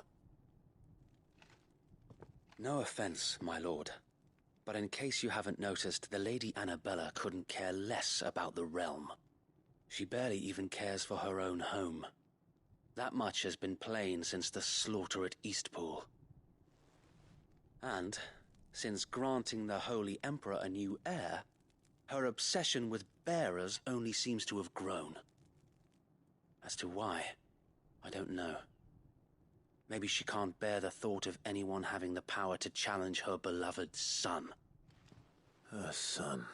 No offense, my lord, but in case you haven't noticed, the Lady Annabella couldn't care less about the realm. She barely even cares for her own home. That much has been plain since the slaughter at Eastpool. And, since granting the Holy Emperor a new heir, her obsession with bearers only seems to have grown. As to why, I don't know. Maybe she can't bear the thought of anyone having the power to challenge her beloved son. Her son.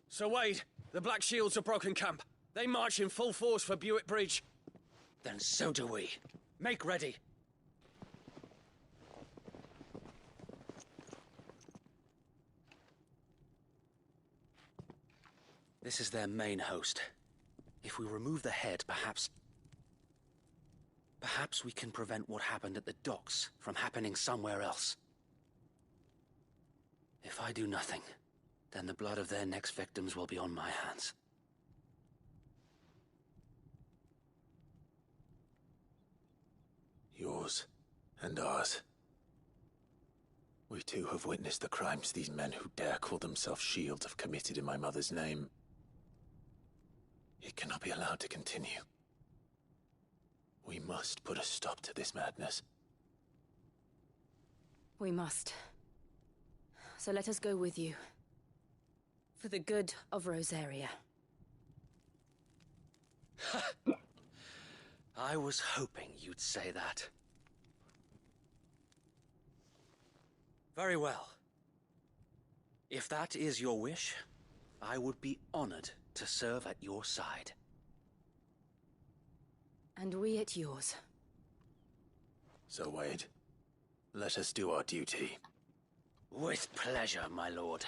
Sir Wade, the Black Shields have broken camp. They march in full force for Buick Bridge. Then so do we. Make ready. This is their main host. If we remove the head, perhaps we can prevent what happened at the docks from happening somewhere else. If I do nothing, then the blood of their next victims will be on my hands. Yours and ours. We too have witnessed the crimes these men who dare call themselves shields have committed in my mother's name. It cannot be allowed to continue. We must put a stop to this madness. We must. So let us go with you. For the good of Rosaria. I was hoping you'd say that. Very well. If that is your wish, I would be honored to serve at your side. And we at yours. So, Wade, let us do our duty. With pleasure, my lord.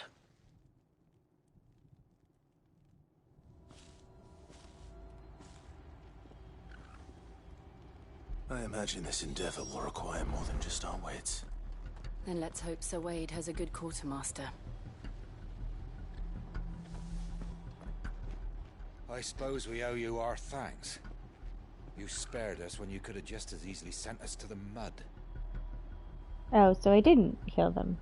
I imagine this endeavor will require more than just our wits. Then let's hope Sir Wade has a good quartermaster. I suppose we owe you our thanks. You spared us when you could have just as easily sent us to the mud. Oh, so I didn't kill them.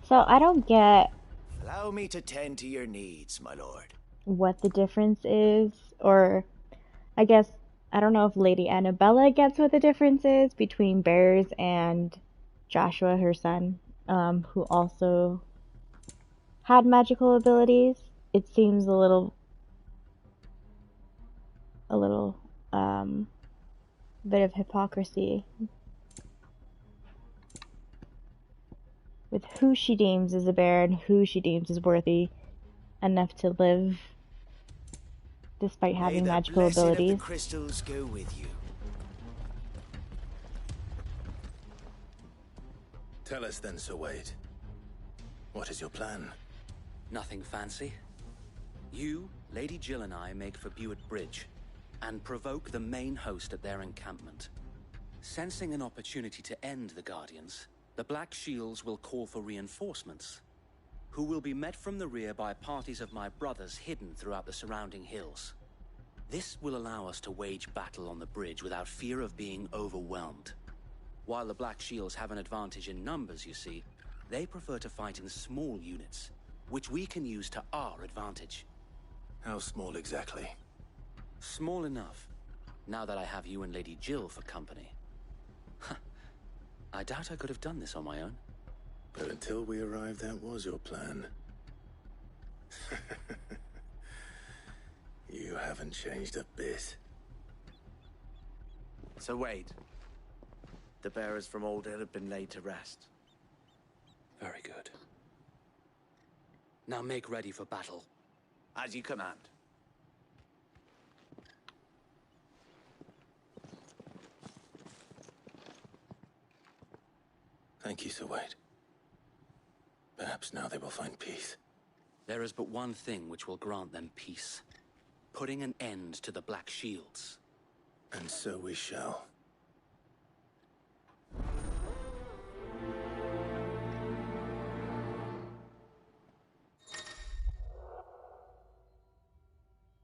So I don't get Allow me to tend to your needs, my lord. what the difference is, or I guess, I don't know if Lady Annabella gets what the difference is between bears and Joshua, her son, who also had magical abilities. It seems a little bit of hypocrisy. with who she deems as a bear and who she deems as worthy enough to live despite having magical May the blessing abilities. of the crystals go with you. Tell us then, Sir Wade. What is your plan? Nothing fancy. You, Lady Jill and I make for Buett Bridge and provoke the main host at their encampment. Sensing an opportunity to end the Guardians, the Black Shields will call for reinforcements, who will be met from the rear by parties of my brothers hidden throughout the surrounding hills. This will allow us to wage battle on the bridge without fear of being overwhelmed. While the Black Shields have an advantage in numbers, you see, they prefer to fight in small units, which we can use to our advantage. How small exactly? Small enough, now that I have you and Lady Jill for company. I doubt I could have done this on my own. But until we arrived, that was your plan. You haven't changed a bit. So Wade, the bearers from Old Hill have been laid to rest. Very good. Now make ready for battle. As you command. Thank you, Sir Wade. Perhaps now they will find peace. There is but one thing which will grant them peace. Putting an end to the Black Shields. And so we shall.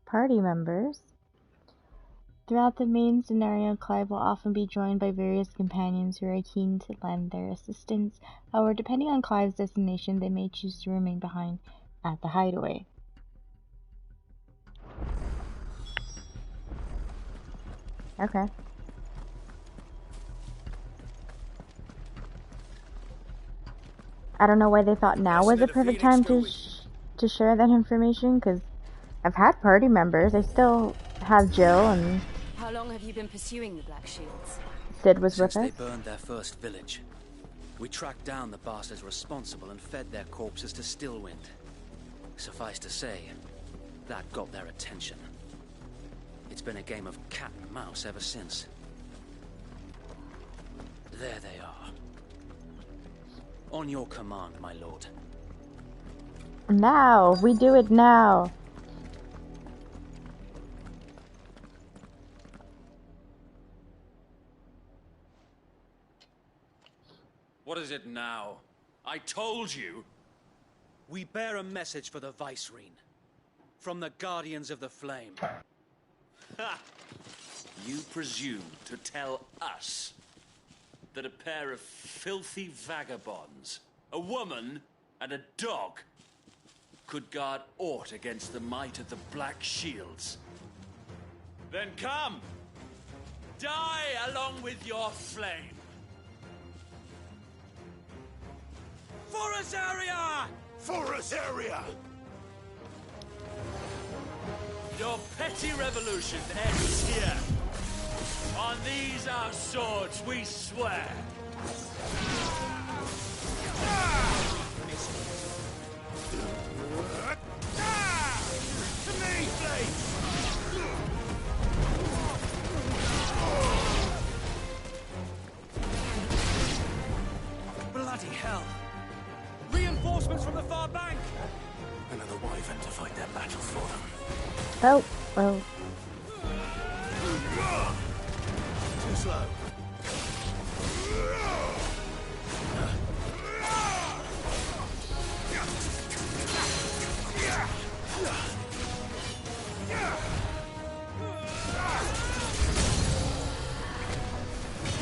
Party members. Throughout the main scenario, Clive will often be joined by various companions who are keen to lend their assistance. However, depending on Clive's destination, they may choose to remain behind at the hideaway. Okay. I don't know why they thought now was the perfect time to share that information, because I've had party members. I still have Jill, and How long have you been pursuing the Black Shields? Sid was Since with they us. burned their first village. We tracked down the bastards responsible and fed their corpses to Stillwind. Suffice to say, that got their attention. It's been a game of cat and mouse ever since. There they are. On your command, my lord. Now! We do it now! What is it now? I told you! We bear a message for the Vicereine. From the Guardians of the Flame. Ha! You presume to tell us that a pair of filthy vagabonds, a woman and a dog, could guard aught against the might of the Black Shields? Then come! Die along with your flame! For Azaria! For Azaria! Your petty revolution ends here. On these our swords we swear. To me, please! Bloody hell! Reinforcements from the far bank! Another wyvern to fight their battle for them. Oh, well. Too slow.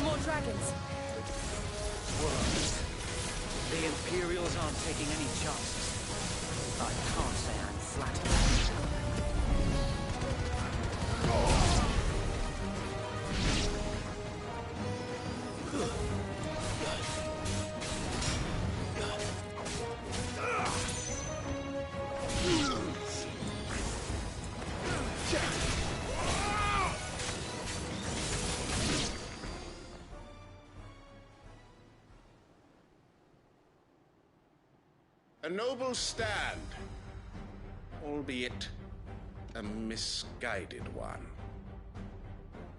More dragons. The Imperials aren't taking any chances. I can't say I'm flattered. A noble stand, albeit a misguided one.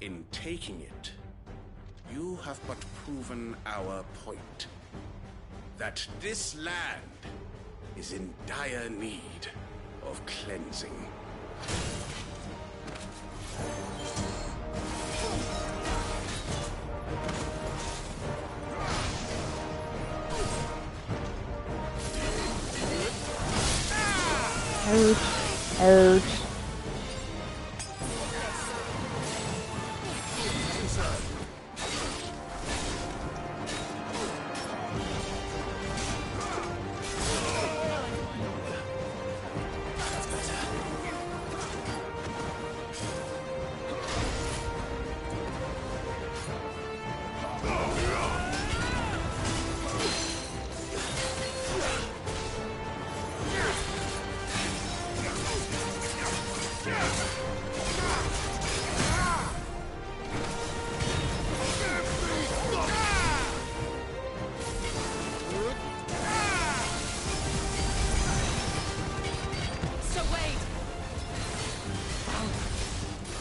In taking it, you have but proven our point. That this land is in dire need of cleansing. Ouch. Ouch.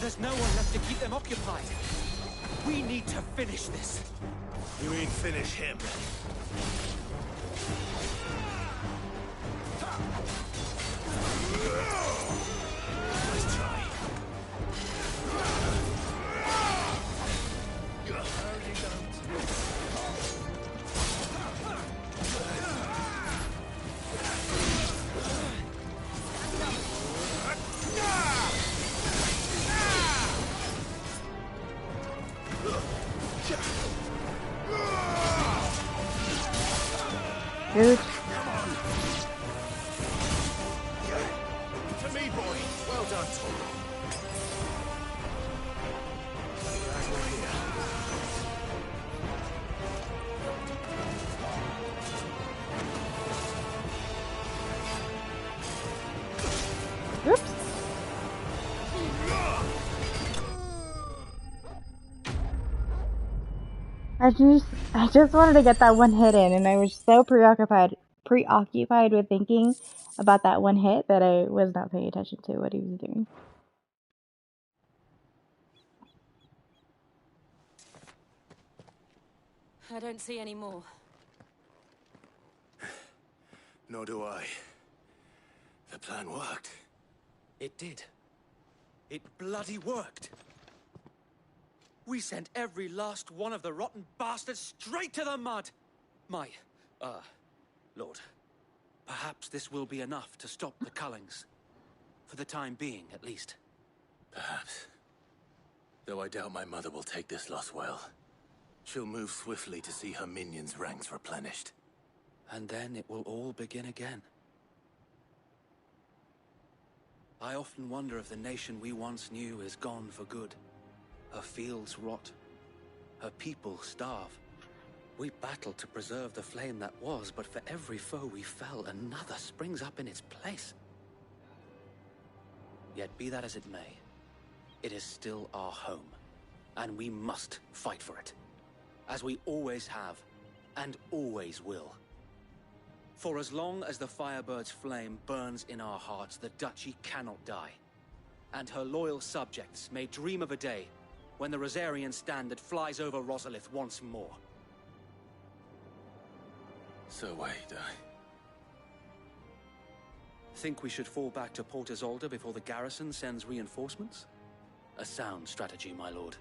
There's no one left to keep them occupied. We need to finish this. You mean finish him? Nice try. Dude. To me, boy. Well done. Oops. I just wanted to get that one hit in, and I was so preoccupied with thinking about that one hit that I was not paying attention to what he was doing. I don't see any more. Nor do I. The plan worked. It did. It bloody worked. We sent every last one of the rotten bastards straight to the mud! My, Lord, perhaps this will be enough to stop the Cullings. For the time being, at least. Perhaps. Though I doubt my mother will take this loss well. She'll move swiftly to see her minions' ranks replenished. And then it will all begin again. I often wonder if the nation we once knew is gone for good. Her fields rot. Her people starve. We battled to preserve the flame that was, but for every foe we fell, another springs up in its place. Yet be that as it may, it is still our home, and we must fight for it. As we always have, and always will. For as long as the Firebird's flame burns in our hearts, the Duchy cannot die. And her loyal subjects may dream of a day when the Rosarian standard flies over Rosalith once more. So wait, Think we should fall back to Port Isolde before the garrison sends reinforcements? A sound strategy, my lord.